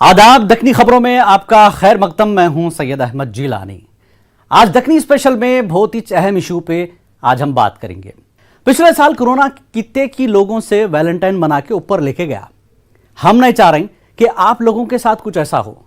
आदाब। दखनी खबरों में आपका खैर मकदम। मैं हूं सैयद अहमद जिलानी। आज दखनी स्पेशल में बहुत ही अहम इशू पे आज हम बात करेंगे। पिछले साल कोरोना कितने की लोगों से वैलेंटाइन मना के ऊपर लेके गया। हम नहीं चाह रहे कि आप लोगों के साथ कुछ ऐसा हो,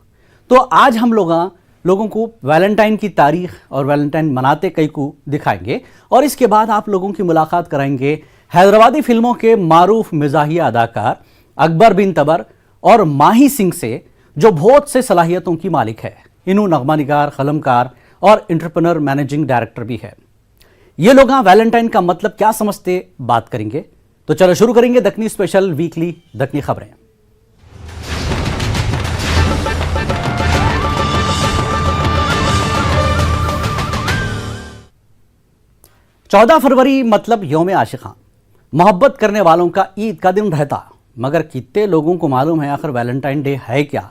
तो आज हम लोगों को वैलेंटाइन की तारीख और वैलेंटाइन मनाते कई को दिखाएंगे और इसके बाद आप लोगों की मुलाकात कराएंगे हैदराबादी फिल्मों के मारूफ मिजाहिया अदाकार अकबर बिन तबर और माही सिंह से, जो बहुत से सलाहियतों की मालिक है। इन्हों नगमा निगार, कलमकार और एंटरप्रेन्योर मैनेजिंग डायरेक्टर भी है। ये लोग वैलेंटाइन का मतलब क्या समझते बात करेंगे। तो चलो शुरू करेंगे दखनी स्पेशल वीकली दखनी खबरें। 14 फरवरी मतलब यौम आशिक़ां, मोहब्बत करने वालों का ईद का दिन रहता। मगर कितने लोगों को मालूम है आखिर वैलेंटाइन डे है क्या,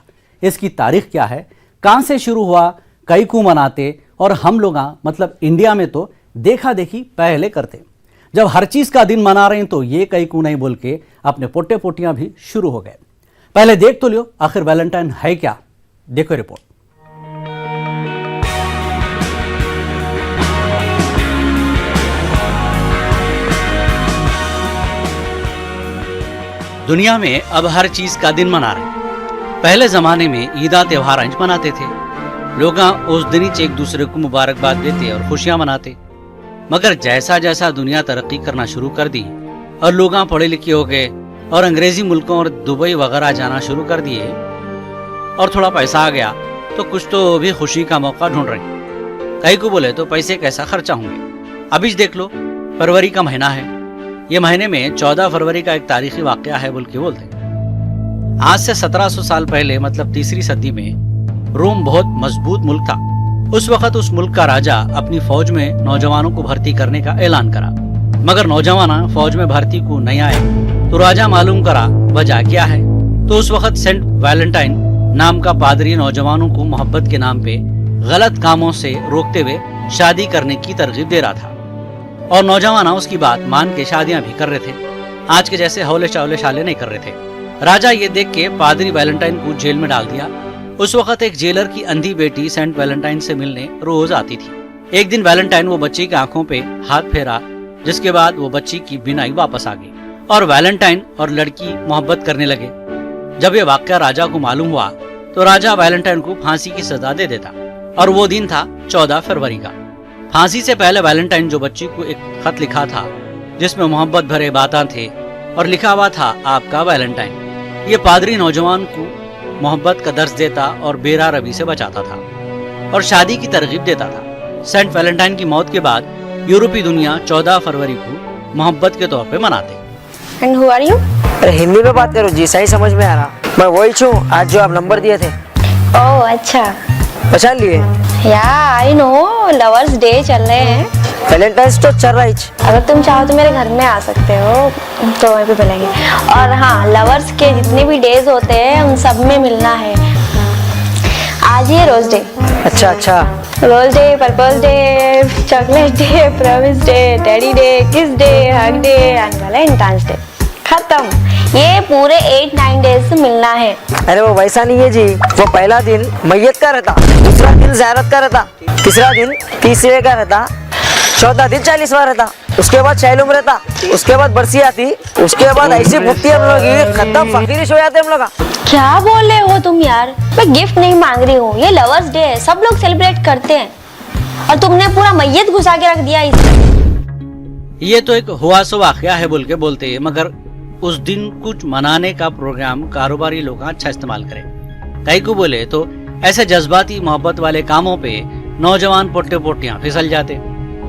इसकी तारीख क्या है, कहां से शुरू हुआ, कई को मनाते। और हम लोग मतलब इंडिया में तो देखा देखी पहले करते। जब हर चीज का दिन मना रहे हैं तो ये कई को नहीं बोल के अपने पोटे पोटियां भी शुरू हो गए। पहले देख तो लियो आखिर वैलेंटाइन है क्या। देखो रिपोर्ट। दुनिया में अब हर चीज का दिन मना रहे। पहले जमाने में ईदा त्योहार अंज मनाते थे। लोग उस दिन ही एक दूसरे को मुबारकबाद देते और खुशियां मनाते। मगर जैसा जैसा दुनिया तरक्की करना शुरू कर दी और लोग पढ़े लिखे हो गए और अंग्रेजी मुल्कों और दुबई वगैरह जाना शुरू कर दिए और थोड़ा पैसा आ गया, तो कुछ तो भी खुशी का मौका ढूंढ रहे। कई को बोले तो पैसे कैसा खर्चा होंगे। अभी देख लो, फरवरी का महीना है। ये महीने में 14 फरवरी का एक तारीखी वाकया है बोल के बोलते। आज से 1700 साल पहले मतलब तीसरी सदी में रोम बहुत मजबूत मुल्क था। उस वक्त उस मुल्क का राजा अपनी फौज में नौजवानों को भर्ती करने का ऐलान करा। मगर नौजवान फौज में भर्ती को नहीं आए तो राजा मालूम करा वजह क्या है। तो उस वक्त सेंट वैलेंटाइन नाम का पादरी नौजवानों को मोहब्बत के नाम पे गलत कामों से रोकते हुए शादी करने की तरगीब दे रहा था। और नौजवान उसकी बात मान के शादियां भी कर रहे थे। आज के जैसे हौले शाले शाले नहीं कर रहे थे। राजा ये देख के पादरी वैलेंटाइन को जेल में डाल दिया। उस वक्त एक जेलर की अंधी बेटी सेंट वैलेंटाइन से मिलने रोज आती थी। एक दिन वैलेंटाइन वो बच्ची की आंखों पे हाथ फेरा, जिसके बाद वो बच्ची की बिनाई वापस आ गई और वैलेंटाइन और लड़की मोहब्बत करने लगे। जब ये वाकया राजा को मालूम हुआ तो राजा वैलेंटाइन को फांसी की सजा दे देता। और वो दिन था 14 फरवरी का। फांसी से पहले वैलेंटाइन जो बच्ची को एक खत लिखा था जिसमें मोहब्बत भरे बातें थे और लिखा हुआ था आपका वैलेंटाइन। ये पादरी नौजवान को मोहब्बत का दर्स देता और बेरा रवि से बचाता था और शादी की तरगीब देता था। सेंट वैलेंटाइन की मौत के बाद यूरोपीय दुनिया 14 फरवरी को मोहब्बत के तौर पे मनाते। And who are you? अरे हिंदी में बात करो जी, सही समझ में आ रहा। मैं वही छूँ आज जो आप नंबर दिए थे। ओह अच्छा, पहचान लिए? या आई नो, लवर्स डे चल रहे हैं। वैलेंटाइंस तो चल रहा है। अगर तुम चाहो तो मेरे घर में आ सकते हो, तो वहीं पे मिलेंगे। और हाँ, लवर्स के जितने भी डेज होते हैं उन सब में मिलना है। आज ये रोज डे। अच्छा अच्छा। Rose day, propose day, chocolate day, promise day, teddy day, kiss day, hug day and Valentine's day. खत्म। ये पूरे 8-9 डेज से मिलना है। अरे वो वैसा नहीं है जी। वो पहला दिन मैयत का रहता, दूसरा दिन ज़ियारत का रहता, तीसरा दिन तीसरे का रहता, चौथा दिन 40वां रहता, उसके बाद शैलुम रहता, उसके बाद बरसी आती, उसके बाद ऐसी भुगती हम लोग खत्म फकीरिश हो जाते हम लोग। क्या बोल रहे हो तुम यार? मैं गिफ्ट नहीं मांग रही हूँ, ये लवर्स डे है, सब लोग सेलिब्रेट करते हैं और तुमने पूरा मैयत घुसा के रख दिया इसमें। ये तो एक हुआ सो वाकया है बोल के बोलते हैं। मगर उस दिन कुछ मनाने का प्रोग्राम कारोबारी लोग अच्छा इस्तेमाल करें। कई को बोले तो ऐसे जज्बाती मोहब्बत वाले कामों पे नौजवान पोटे पोटियां फिसल जाते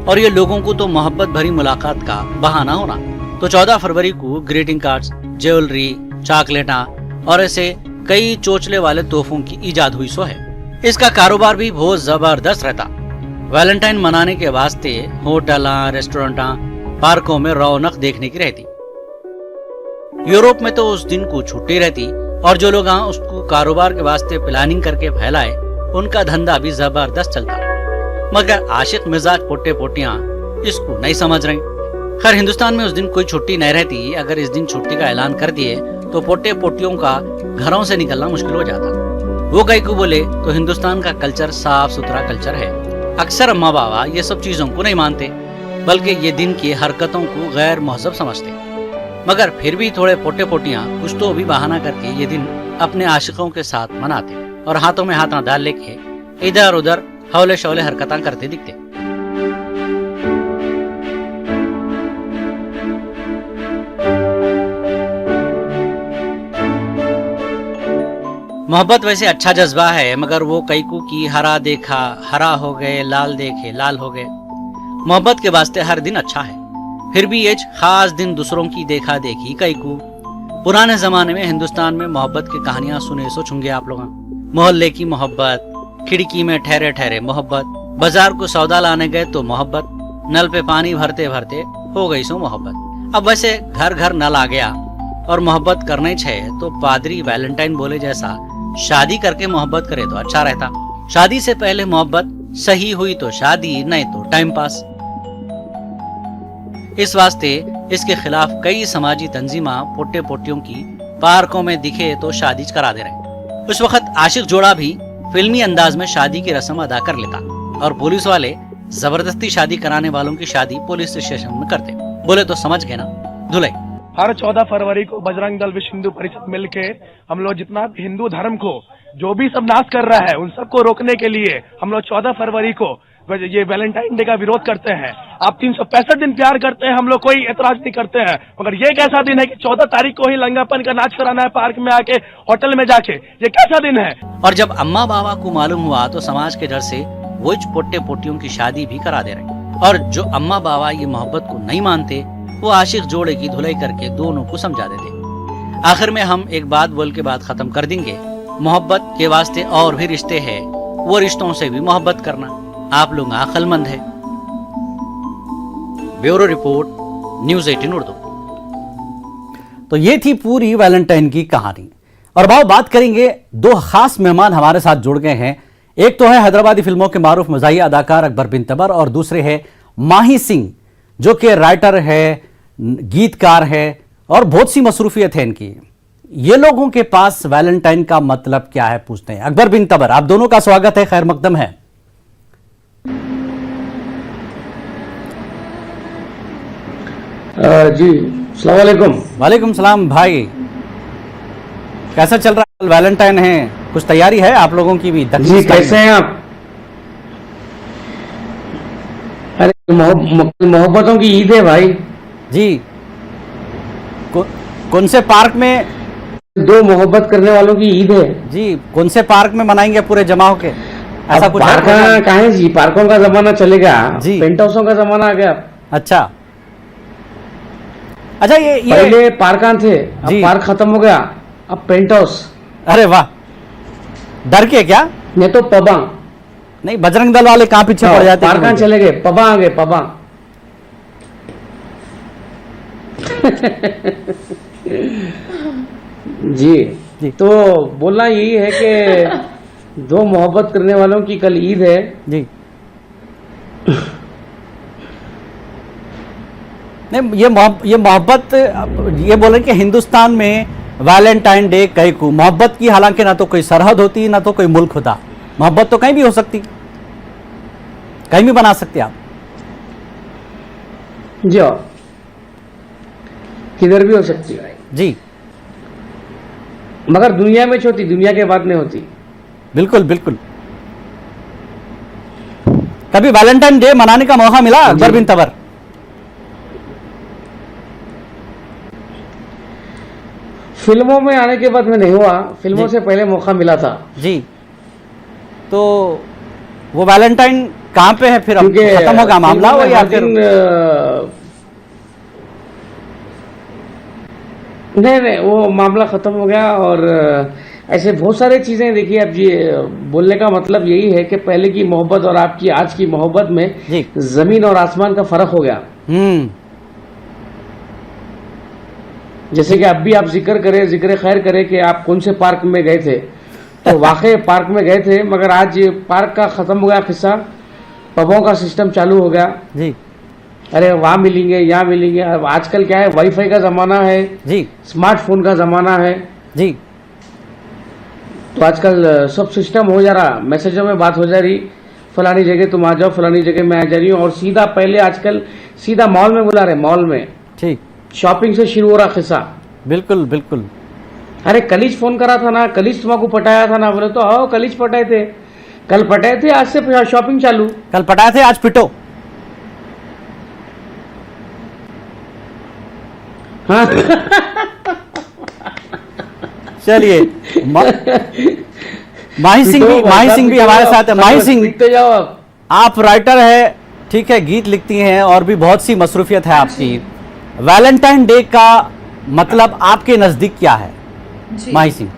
और ये लोगों को तो मोहब्बत भरी मुलाकात का बहाना होना। तो 14 फरवरी को ग्रीटिंग कार्ड्स, ज्वेलरी, चॉकलेटा और ऐसे कई चोचले वाले तोहफों की इजाद हुई सो है। इसका कारोबार भी बहुत जबरदस्त रहता। वैलेंटाइन मनाने के वास्ते होटल, रेस्टोरेंट, पार्कों में रौनक देखने की रहती। यूरोप में तो उस दिन को छुट्टी रहती और जो लोग उसको कारोबार के वास्ते प्लानिंग करके फैलाए उनका धंधा भी जबरदस्त चलता। मगर आशिक मिजाज पोटे पोटियां इसको नहीं समझ रहे। खैर हिंदुस्तान में उस दिन कोई छुट्टी नहीं रहती। अगर इस दिन छुट्टी का ऐलान कर दिए तो पोटे पोटियों का घरों से निकलना मुश्किल हो जाता। वो कई को बोले तो हिंदुस्तान का कल्चर साफ सुथरा कल्चर है। अक्सर अम्मा बाबा ये सब चीजों को नहीं मानते, बल्कि ये दिन की हरकतों को गैर महजब समझते। मगर फिर भी थोड़े पोटे पोटियां कुछ तो भी बहाना करके ये दिन अपने आशिकों के साथ मनाते और हाथों में हाथ डाल लेके इधर उधर हौले शौले हरकतां करते दिखते। मोहब्बत वैसे अच्छा जज्बा है, मगर वो कैकू की हरा देखा हरा हो गए, लाल देखे लाल हो गए। मोहब्बत के वास्ते हर दिन अच्छा है, फिर भी ये खास दिन दूसरों की देखा देखी कैकू। पुराने जमाने में हिंदुस्तान में मोहब्बत की कहानियां सुने सो छुंगे आप लोग। मोहल्ले की मोहब्बत, खिड़की में ठहरे ठहरे मोहब्बत, बाजार को सौदा लाने गए तो मोहब्बत, नल पे पानी भरते भरते हो गई सो मोहब्बत। अब वैसे घर घर नल आ गया और मोहब्बत करने छे तो पादरी वैलेंटाइन बोले जैसा शादी करके मोहब्बत करे तो अच्छा रहता। शादी से पहले मोहब्बत सही हुई तो शादी, नहीं तो टाइम पास। इस वास्ते इसके खिलाफ कई समाजी तंजीमा पोटे पोटियों की पार्कों में दिखे तो शादी करा दे रहे। उस वक्त आशिक जोड़ा भी फिल्मी अंदाज में शादी की रस्म अदा कर लेता और पुलिस वाले जबरदस्ती शादी कराने वालों की शादी पुलिस स्टेशन में करते। बोले तो समझ गए ना, धुलाई। हर 14 फरवरी को बजरंग दल विश्व हिंदू परिषद मिलके हम लोग जितना भी हिंदू धर्म को जो भी सब नाश कर रहा है उन सबको रोकने के लिए हम लोग 14 फरवरी को ये वैलेंटाइन डे का विरोध करते हैं। आप 365 दिन प्यार करते हैं, हम लोग कोई एतराज नहीं करते हैं, मगर ये कैसा दिन है कि 14 तारीख को ही लंगापन का नाच कराना है पार्क में आके, होटल में जाके, ये कैसा दिन है। और जब अम्मा बाबा को मालूम हुआ तो समाज के डर से वो पोटे पोटियों की शादी भी करा दे रहे। और जो अम्मा बाबा ये मोहब्बत को नहीं मानते वो आशिक जोड़े की धुलाई करके दोनों को समझा देते। आखिर में हम एक बात बोल के बात खत्म कर देंगे, मोहब्बत के वास्ते और भी रिश्ते हैं, वो रिश्तों से भी मोहब्बत करना। आप लोग अक्लमंद है। Bureau report, news 18 Urdu. तो ये थी पूरी वैलेंटाइन की कहानी। और अब बात करेंगे, दो खास मेहमान हमारे साथ जुड़ गए हैं। एक तो है हैदराबादी फिल्मों के मारूफ मज़ाहिया अदाकार अकबर बिन तबर और दूसरे है माही सिंह, जो कि राइटर है, गीतकार है और बहुत सी मसरूफियत है इनकी। ये लोगों के पास वैलेंटाइन का मतलब क्या है पूछते हैं। अकबर बिन तबर, आप दोनों का स्वागत है, खैर मकदम है। जी अस्सलाम वालेकुम। वालेकुम सलाम भाई, कैसा चल रहा है? वैलेंटाइन है, कुछ तैयारी है आप लोगों की भी? जी कैसे हैं आप? अरे मोहब्बतों की ईद है भाई जी। कौन से पार्क में? दो मोहब्बत करने वालों की ईद है जी। कौन से पार्क में मनाएंगे पूरे जमा होके? ऐसा कुछ पार्क कहाँ है जी? पार्कों का जमाना चलेगा जी, पेंट हाउसों का जमाना आ गया। अच्छा अच्छा, ये पहले पार्क थे, अब पार्क खत्म हो गया, अब पेंट हाउस। अरे वाह, डर के क्या? नहीं तो पबा। नहीं, बजरंग दल वाले कहाँ पीछे पड़ जाते? पार्क चले गए, पबा आ गए, पबा। जी तो बोलना यही है कि दो मोहब्बत करने वालों की कल ईद है जी। नहीं, ये मोहब्बत, ये बोले कि हिंदुस्तान में वैलेंटाइन डे कई को मोहब्बत की, हालांकि ना तो कोई सरहद होती ना तो कोई मुल्क होता। मोहब्बत तो कहीं भी हो सकती, कहीं भी बना सकते आप जी, किधर भी हो सकती है जी, मगर दुनिया में होती, दुनिया के बाद नहीं होती। बिल्कुल बिल्कुल। कभी वैलेंटाइन डे मनाने का मौका मिला अकबर बिन तबर? फिल्मों में आने के बाद में नहीं हुआ, फिल्मों से पहले मौका मिला था जी। तो वो वैलेंटाइन कहाँ पे है फिर? अब खत्म होगा मामला वो या फिर? नहीं, वो मामला खत्म हो गया। और ऐसे बहुत सारी चीजें देखिए, अब ये बोलने का मतलब यही है कि पहले की मोहब्बत और आपकी आज की मोहब्बत में जमीन और आसमान का फर्क हो गया। जैसे कि अब भी आप जिक्र खैर करें कि आप कौन से पार्क में गए थे, तो वाकई पार्क में गए थे, मगर आज पार्क का खत्म हो गया किस्सा, पबों का सिस्टम चालू हो गया जी। अरे वहाँ मिलेंगे, यहाँ मिलेंगे। अब आजकल क्या है, वाईफाई का जमाना है, जी स्मार्टफोन का जमाना है, जी तो आजकल सब सिस्टम हो जा रहा, मैसेजों में बात हो जा रही, फलानी जगह तुम आ जाओ, फलानी जगह मैं आ जा रही हूँ, और सीधा पहले आजकल सीधा मॉल में बुला रहे, मॉल में ठीक, शॉपिंग से शुरू हो रहा किस्सा। बिल्कुल बिल्कुल। अरे कलीज फोन करा था ना, कलीज तुम्हारा पटाया था ना, बोले तो आओ कलीज पटाए थे, कल पटाए थे, आज से शॉपिंग चालू। कल पटाए थे, आज पिटो। हाँ चलिए माही सिंह भी हमारे साथ है। माही सिंह, लिखते जाओ आप राइटर है, ठीक है, गीत लिखती हैं और भी बहुत सी मसरूफियत है आपकी। वैलेंटाइन डे का मतलब आपके नजदीक क्या है जी। माही सिंह?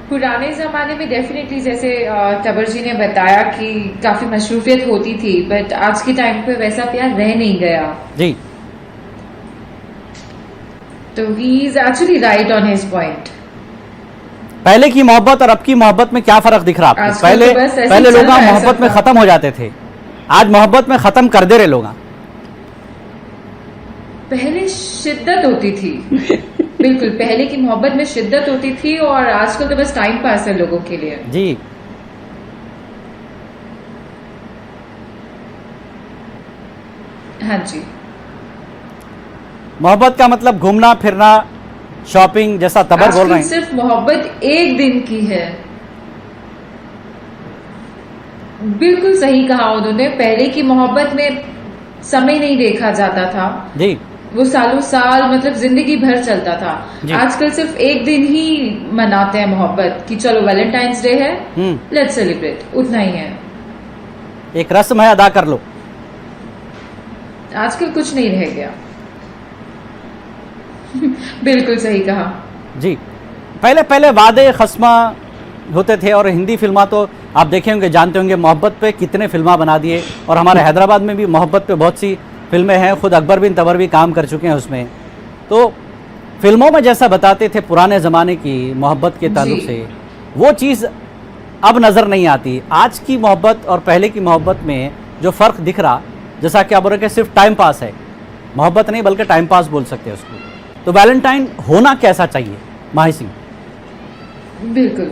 पुराने ज़माने में डेफिनेटली जैसे तबर जी ने बताया कि काफ़ी मशरूफियत होती थी, बट आज के टाइम पे वैसा प्यार रह नहीं गया। जी तो he is actually right on his point. पहले की मोहब्बत और अब की मोहब्बत में क्या फर्क दिख रहा आपको? आजकल पहले तो बस ऐसे पहले चल लोग रहा है मोहब्बत में सबका। खत्म हो जाते थे, आज मोहब्बत में खत्म कर दे रहे लोग। पहले शिद्दत होती थी बिल्कुल, पहले की मोहब्बत में शिद्दत होती थी, और आजकल तो बस टाइम पास है लोगों के लिए। जी हाँ जी, मोहब्बत का मतलब घूमना फिरना, शॉपिंग, जैसा तबर बोल रहे आजकल हैं। सिर्फ मोहब्बत एक दिन की है। बिल्कुल सही कहा उन्होंने, पहले की मोहब्बत में समय नहीं देखा जाता था, जी वो सालों साल मतलब जिंदगी भर चलता था। जी। आजकल सिर्फ एक दिन ही मनाते हैं मोहब्बत कि चलो वैलेंटाइंस डे है, लेट्स सेलिब्रेट, उतना ही है। एक रस्म है, अदा कर लो। आजकल कुछ नहीं रह गया बिल्कुल सही कहा जी पहले पहले वादे खस्मा होते थे, और हिंदी फिल्मा तो आप देखे होंगे, जानते होंगे मोहब्बत पे कितने फिल्मा बना दिए, और हमारे हैदराबाद में भी मोहब्बत पे बहुत सी फिल्में हैं, खुद अकबर बिन तबर भी काम कर चुके हैं उसमें। तो फिल्मों में जैसा बताते थे पुराने ज़माने की मोहब्बत के ताल्लुक जी। से, वो चीज़ अब नज़र नहीं आती। आज की मोहब्बत और पहले की मोहब्बत में जो फ़र्क दिख रहा, जैसा कि आप बोल रहे कि सिर्फ टाइम पास है, मोहब्बत नहीं बल्कि टाइम पास बोल सकते हैं उसको। तो वैलेंटाइन होना कैसा चाहिए माही सिंह? बिल्कुल,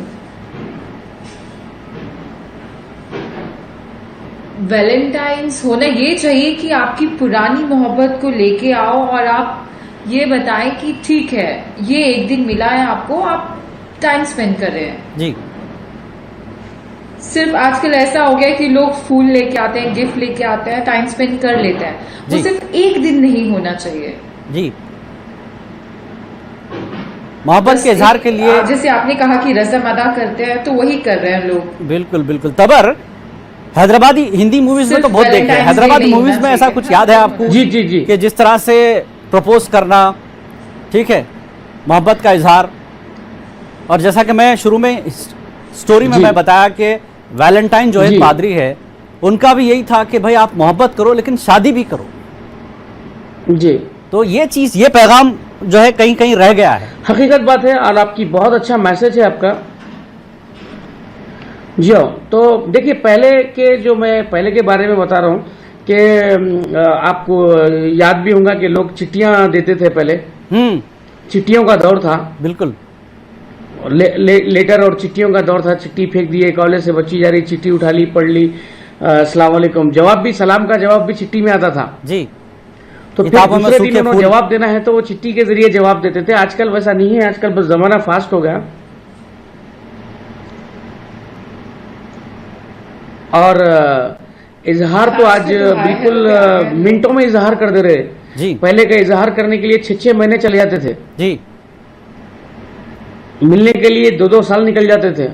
वैलेंटाइंस होना ये चाहिए कि आपकी पुरानी मोहब्बत को लेके आओ और आप ये बताएं कि ठीक है, ये एक दिन मिला है आपको, आप टाइम स्पेंड कर रहे हैं। जी सिर्फ आजकल ऐसा हो गया कि लोग फूल लेके आते हैं, गिफ्ट लेके आते हैं, टाइम स्पेंड कर लेते हैं, वो जी। सिर्फ एक दिन नहीं होना चाहिए। जी मोहब्बत बस के इजहार के लिए, जैसे आपने कहा कि रस्म अदा करते हैं, तो वही कर रहे हैं लोग। बिल्कुल बिल्कुल। तबर हैदराबादी हिंदी मूवीज में तो सिर्फ बहुत देखे हैं, Valentine's Day हैदराबादी नहीं मूवीज होना में ऐसा चाहिए। कुछ याद है आपको? जी जी जी कि जिस तरह से प्रपोज करना, ठीक है, मोहब्बत का इजहार, और जैसा कि मैं शुरू में स्टोरी में जी। मैं बताया कि वैलेंटाइन जो है जी। पादरी है, उनका भी यही था कि भाई आप मोहब्बत करो लेकिन शादी भी करो। जी, तो ये चीज़, ये पैगाम जो है कहीं कहीं रह गया है। हकीकत बात है, और आपकी बहुत अच्छा मैसेज है आपका। जी हाँ, तो देखिए पहले के जो मैं पहले के बारे में बता रहा हूँ कि आपको याद भी होगा कि लोग चिट्ठियाँ देते थे पहले, चिट्ठियों का दौर था। बिल्कुल लेटर और चिट्ठियों का दौर था। चिट्ठी फेंक दिए, कॉलेज से बच्ची जा रही, चिट्ठी उठा ली, पढ़ ली, अस्सलाम वालेकुम, जवाब भी, सलाम का जवाब भी चिट्ठी में आता था। जी तो फिर किताबों में दूसरे सूखे दिन उन्होंने फूल। जवाब देना है तो वो चिट्ठी के जरिए जवाब देते थे। आजकल वैसा नहीं है, आजकल बस जमाना फास्ट हो गया, और इजहार तो आज बिल्कुल मिनटों में इजहार कर दे रहे। जी पहले का इजहार करने के लिए 6-6 महीने चले जाते थे, जी मिलने के लिए 2-2 साल निकल जाते थे,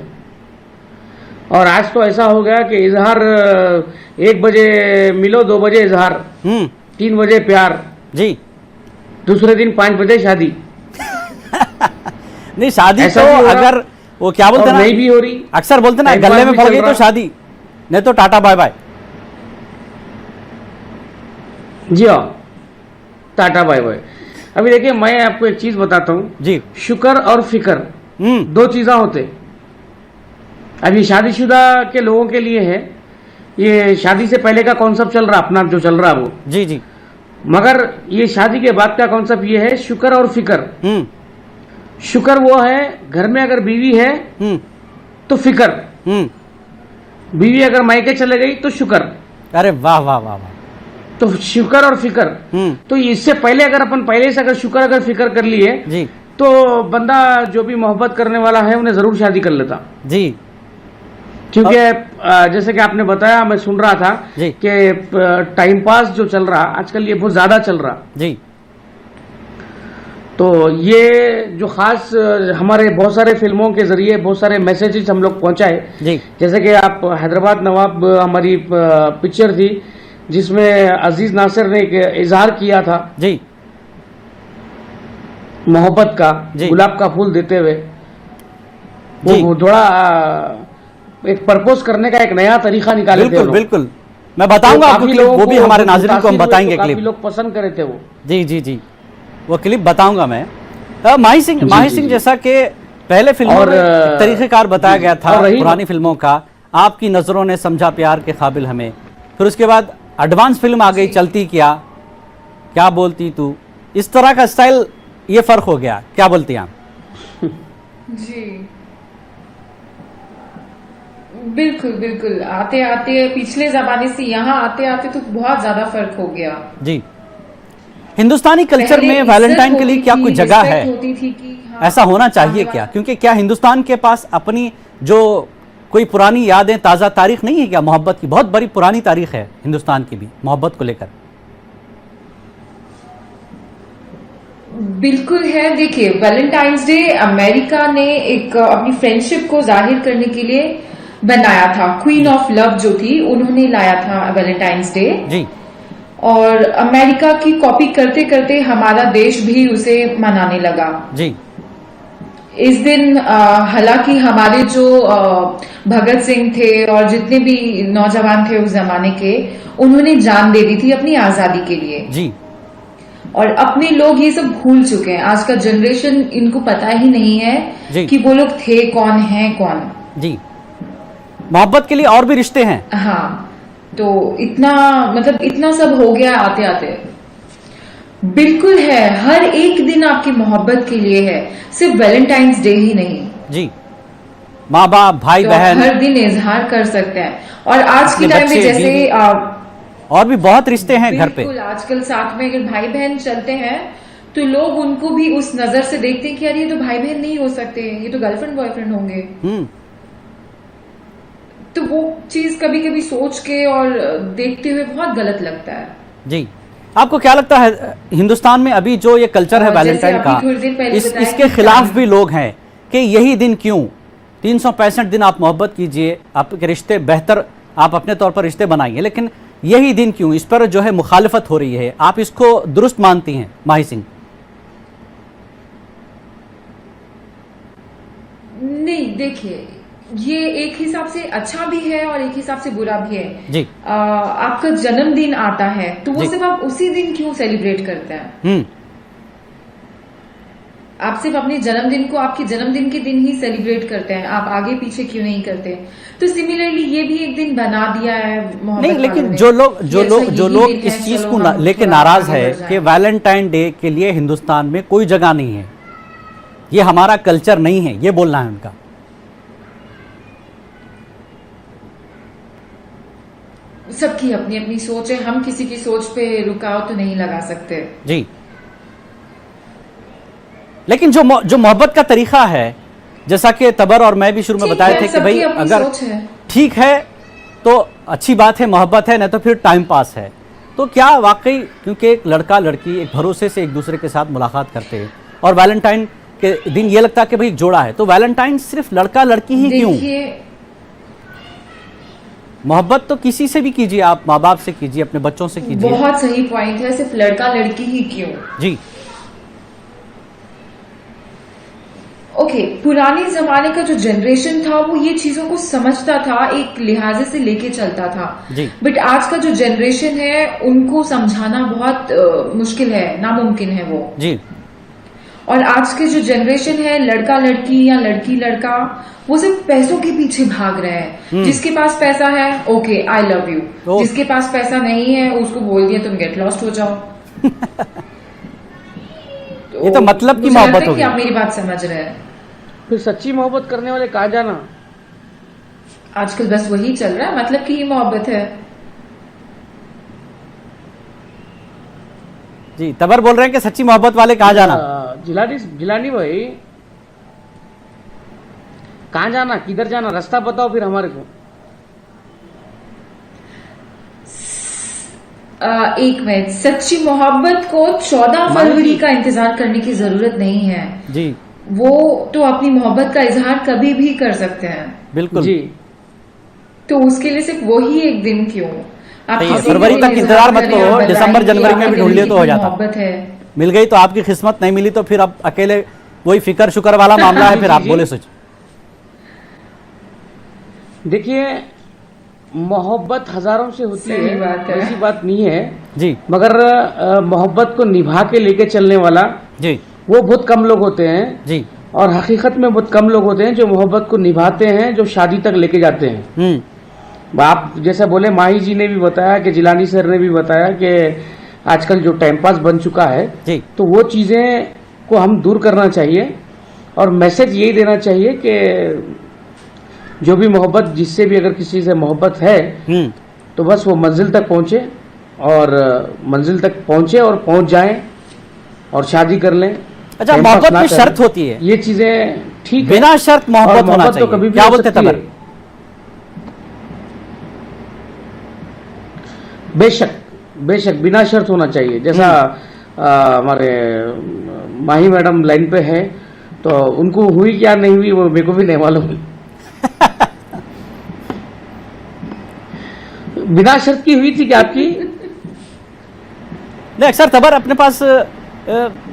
और आज तो ऐसा हो गया कि इजहार 1 बजे मिलो, 2 बजे इजहार, 3 बजे प्यार, जी दूसरे दिन 5 बजे शादी। नहीं, शादी ऐसा तो भी हो रहा, अगर वो क्या बोलते और ना, नहीं भी हो रही, अक्सर बोलते ना, टाइम गले पास में भी पड़ चल गई तो रहा। शादी, नहीं तो टाटा बाय बाय। जी हाँ, टाटा बाय बाय। अभी देखिए मैं आपको एक चीज बताता हूँ, जी शुक्र और फिक्र 2 चीजा होते। अब ये शादीशुदा के लोगों के लिए है, ये शादी से पहले का कॉन्सेप्ट चल रहा अपना जो चल रहा वो, जी जी। मगर ये शादी के बाद का कॉन्सेप्ट ये है शुक्र और फिक्र। शुक्र वो है घर में अगर बीवी है तो फिक्र, बीवी अगर मायके चले गई तो शुक्र। अरे वाह वाह वाह वाह। तो शुक्र और फिक्र, तो इससे पहले अगर अपन पहले से अगर शुक्र अगर फिक्र कर लिए जी, तो बंदा जो भी मोहब्बत करने वाला है उन्हें जरूर शादी कर लेता जी। क्योंकि जैसे कि आपने बताया, मैं सुन रहा था जी कि टाइम पास जो चल रहा आजकल ये बहुत ज्यादा चल रहा, जी। तो ये जो खास हमारे बहुत सारे फिल्मों के जरिए बहुत सारे मैसेजेस हम लोग पहुंचाए, जी। जैसे कि आप हैदराबाद नवाब हमारी पिक्चर थी जिसमें अजीज नासिर ने एक इजहार किया था जी मोहब्बत का, जी। गुलाब का फूल देते हुए, जी। वो थोड़ा एक प्रपोज करने का एक नया तरीका निकाले थे। बिल्कुल बिल्कुल, मैं बताऊंगा आपको क्लिप, वो भी हमारे नाज़रीन को हम बताएंगे क्लिप। काफी लोग पसंद करे थे वो। जी जी जी, वो क्लिप बताऊंगा मैं। माही सिंह जैसा कि पहले फिल्मों में एक तरीक़ेकार बताया गया था पुरानी फिल्मों का, आपकी नजरों ने समझा प्यार के काबिल हमें, फिर उसके बाद एडवांस फिल्म आ गई चलती क्या बोलती तू, इस तरह का स्टाइल, ये फर्क हो गया, क्या बोलती हैं आप? जी बिल्कुल बिल्कुल, आते आते पिछले जमाने से यहाँ आते आते तो बहुत ज्यादा फर्क हो गया। जी, हिंदुस्तानी कल्चर में वैलेंटाइन के लिए क्या कुछ जगह है, होती थी कि हाँ, ऐसा होना चाहिए क्या? क्योंकि क्या हिंदुस्तान के पास अपनी जो कोई पुरानी यादें, ताज़ा तारीख नहीं है क्या? मोहब्बत की बहुत बड़ी पुरानी तारीख है हिंदुस्तान की भी मोहब्बत को लेकर। बिल्कुल है। देखिए, वैलेंटाइंस डे अमेरिका ने एक अपनी फ्रेंडशिप को जाहिर करने के लिए बनाया था। क्वीन ऑफ लव जो थी उन्होंने लाया था वैलेंटाइंस डे जी, और अमेरिका की कॉपी करते करते हमारा देश भी उसे मनाने लगा जी। इस दिन। हालांकि हमारे जो भगत सिंह थे और जितने भी नौजवान थे उस जमाने के, उन्होंने जान दे दी थी अपनी आजादी के लिए जी। और अपने लोग ये सब भूल चुके हैं। आज का जनरेशन इनको पता ही नहीं है कि वो लोग थे कौन, हैं कौन। जी, मोहब्बत के लिए और भी रिश्ते हैं। हाँ, तो इतना मतलब इतना सब हो गया आते आते। बिल्कुल है, हर एक दिन आपकी मोहब्बत के लिए है, सिर्फ वैलेंटाइंस डे ही नहीं। जी, माँ बाप, भाई तो बहन, हर दिन इजहार कर सकते हैं। और आज के टाइम में जैसे और भी बहुत रिश्ते हैं घर पे। बिल्कुल, आजकल साथ में अगर भाई बहन चलते हैं तो लोग उनको भी उस नजर से देखते हैं कि यार ये तो भाई बहन नहीं हो सकते, ये तो गर्लफ्रेंड बॉयफ्रेंड होंगे। तो वो चीज कभी कभी सोच के और देखते हुए बहुत गलत लगता है। जी, आपको क्या लगता है हिंदुस्तान में अभी जो ये कल्चर है वैलेंटाइन का, इसके खिलाफ भी लोग हैं कि यही दिन क्यों, 365 दिन आप मोहब्बत कीजिए, आपके रिश्ते बेहतर, आप अपने तौर पर रिश्ते बनाइए, लेकिन यही दिन क्यों, इस पर जो है मुखालिफत हो रही है, आप इसको दुरुस्त मानती हैं माही सिंह? नहीं, देखिए, ये एक हिसाब से अच्छा भी है और एक हिसाब से बुरा भी है जी। आपका जन्मदिन आता है तो वो सिर्फ आप उसी दिन क्यों सेलिब्रेट करते हैं? आप सिर्फ अपने जन्मदिन को आपके जन्मदिन के दिन ही सेलिब्रेट करते हैं, आप आगे पीछे क्यों नहीं करते? तो सिमिलरली ये भी एक दिन बना दिया है मोहब्बत नहीं, लेकिन वालों ने। जो लोग इस चीज को लेके नाराज है कि वैलेंटाइन डे के लिए हिंदुस्तान में कोई जगह नहीं है, ये हमारा कल्चर नहीं है, ये बोलना है उनका। सबकी अपनी अपनी सोच है, हम किसी की सोच पे रुकावट तो नहीं लगा सकते। जी, लेकिन जो मोहब्बत का तरीका है, जैसा कि तबर और मैं भी शुरू में बताए थे कि भाई अगर ठीक है तो अच्छी बात है, मोहब्बत है, नहीं तो फिर टाइम पास है। तो क्या वाकई, क्योंकि एक लड़का लड़की एक भरोसे से एक दूसरे के साथ मुलाकात करते हैं और वैलेंटाइन के दिन ये लगता है कि भाई जोड़ा है, तो वैलेंटाइन सिर्फ लड़का लड़की ही क्यों? मोहब्बत तो किसी से भी कीजिए, आप माँ बाप से कीजिए, अपने बच्चों से कीजिए। बहुत सही पॉइंट है, सिर्फ लड़का लड़की ही क्यों? जी, ओके, पुराने जमाने का जो जनरेशन था वो ये चीजों को समझता था, एक लिहाजे से लेके चलता था। बट आज का जो जनरेशन है उनको समझाना बहुत मुश्किल है, नामुमकिन है वो। जी। और आज के जो जनरेशन है, लड़का लड़की या लड़की लड़का, वो सिर्फ पैसों के पीछे भाग रहे हैं। जिसके पास पैसा है, ओके आई लव यू, जिसके पास पैसा नहीं है उसको बोल दिया तुम गेट लॉस्ट हो जाओ। ये तो मतलब की मुझे मोहब्बत लगता है हो कि गई। आप मेरी बात समझ रहे हैं। फिर सच्ची मोहब्बत करने वाले कहाँ जाना? आजकल बस वही चल रहा है, मतलब की ही मोहब्बत है। जी, तबर बोल रहे हैं कि सच्ची मोहब्बत वाले कहाँ जाना? जिलानी भाई, कहाँ जाना, किधर जाना, रास्ता बताओ फिर हमारे को। एक मिनट, सच्ची मोहब्बत को 14 फरवरी का इंतजार करने की जरूरत नहीं है जी, वो तो अपनी मोहब्बत का इजहार कभी भी कर सकते हैं। बिल्कुल जी, तो उसके लिए सिर्फ वही एक दिन क्यों? आप सही है, किसी को फरवरी तक इजहार इंतजार मत करें करो, और बताएं दिसंबर कि जनवरी में आपके भी ढूंढ दिल लियो की तो हो जाता। मोहब्बत है। मिल गई तो आपकी किस्मत, नहीं मिली तो फिर अब अकेले वही फिकर शुक्र वाला मामला है। फिर आप बोले सोच। देखिए मोहब्बत हजारों से होती सही है, बात है। ऐसी बात नहीं है, जी मगर मोहब्बत को निभा के लेके चलने वाला जी वो बहुत कम लोग होते हैं। जी। और हकीकत में बहुत कम लोग होते हैं जो मोहब्बत को निभाते हैं, जो शादी तक लेके जाते हैं। आप जैसा बोले, माही जी ने भी बताया कि जिलानी सर ने भी बताया कि आजकल जो टाइम पास बन चुका है, जी तो वो चीजें को हम दूर करना चाहिए और मैसेज यही देना चाहिए कि जो भी मोहब्बत, जिससे भी अगर किसी से मोहब्बत है तो बस वो मंजिल तक पहुंचे और मंजिल तक पहुंचे और पहुंच जाएं और शादी कर लें। अच्छा, टाइम पास मोहब्बत ना में करें। शर्त होती है, ये चीजें ठीक है, बिना शर्त मोहब्बत और होना मोहब्बत चाहिए। तो कभी भी क्या हो बोलते सकती तबर? है। बेशक बेशक बिना शर्त होना चाहिए। जैसा हमारे माही मैडम लाइन पे है, तो उनको हुई क्या नहीं हुई वो मेरे को भी नहीं मालूम। बिना शर्त की हुई थी क्या आपकी? नहीं, अक्सर तबर अपने पास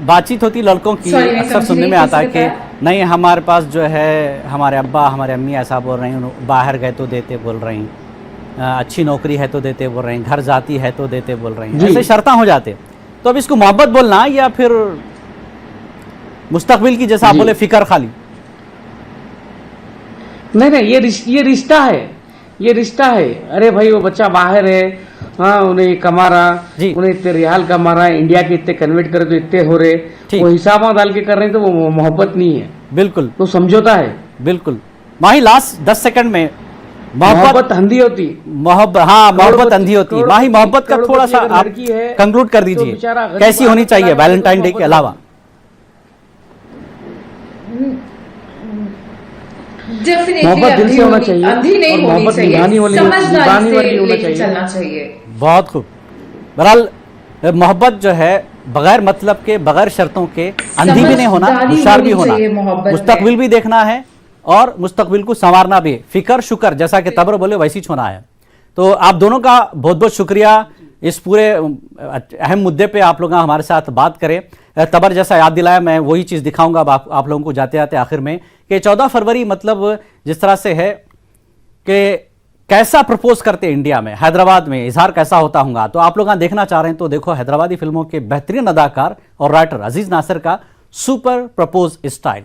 बातचीत होती लड़कों की, Sorry, मैं अक्सर समझी सुनने नहीं, में आता है कैसे कि नहीं हमारे पास जो है हमारे अब्बा हमारे अम्मी ऐसा बोल रही हैं, बाहर गए तो देते बोल रही हैं, अच्छी नौकरी है तो देते बोल रही हैं, घर जाती है तो देते बोल रही हैं, जी। ऐसे शर्ता हो जाते। तो अब इसको मोहब्बत बोलना या फिर मुस्तकबिल की, जैसा आप जी। बोले, फिकर खाली? नहीं नहीं, ये रिश्ता है, ये रिश्ता है। अरे भाई वो बच्चा बाहर है, हाँ उन्हें कमा रहा, जी। उन्हें इतने रियाल कमा रहा है, इंडिया के इतने कन्वर्ट करे तो इतने हो रहे, ठीक। वो हिसाब में डाल के कर रहे हैं, तो वो मोहब्बत नहीं है, बिल्कुल तो समझौता है। बिल्कुल। माही लास्ट 10 सेकंड में मोहब्बत अंधी होती, मोहब्बत, हाँ मोहब्बत अंधी होती है। माही मोहब्बत का थोड़ा सा अगर आप लड़की है, कंक्लूड कर तो दीजिए, बेचारा गरीब कैसी होनी आदमी चाहिए चला वैलेंटाइन डे तो के अलावा? डेफिनेटली मोहब्बत दिल से होना चाहिए अंधी नहीं और होनी मोहब्बत चाहिए, निभाने वाली समझदारी से होना लेके चाहिए। चलना चाहिए। बहुत खूब। बहरहाल मोहब्बत जो है बगैर मतलब के, बगैर शर्तों के, अंधी भी नहीं होना, समझदारी होशियार भी होनी होना, चाहिए मोहब्बत में। मुस्तकबिल भी देखना है और मुस्तकबिल को संवारना भी है। फिकर शुक्र, जैसा कि तबर बोले वैसी छोना है। तो आप दोनों का बहुत बहुत शुक्रिया, इस पूरे अहम मुद्दे पे आप लोग हमारे साथ बात करें। तबर जैसा याद दिलाया, मैं वही चीज़ दिखाऊंगा अब आप लोगों को जाते जाते आखिर में, कि 14 फरवरी मतलब जिस तरह से है कि कैसा प्रपोज करते इंडिया में, हैदराबाद में इजहार कैसा होता होगा। तो आप लोग देखना चाह रहे हैं तो देखो हैदराबादी फिल्मों के बेहतरीन अदाकार और राइटर अजीज नासिर का सुपर प्रपोज स्टाइल।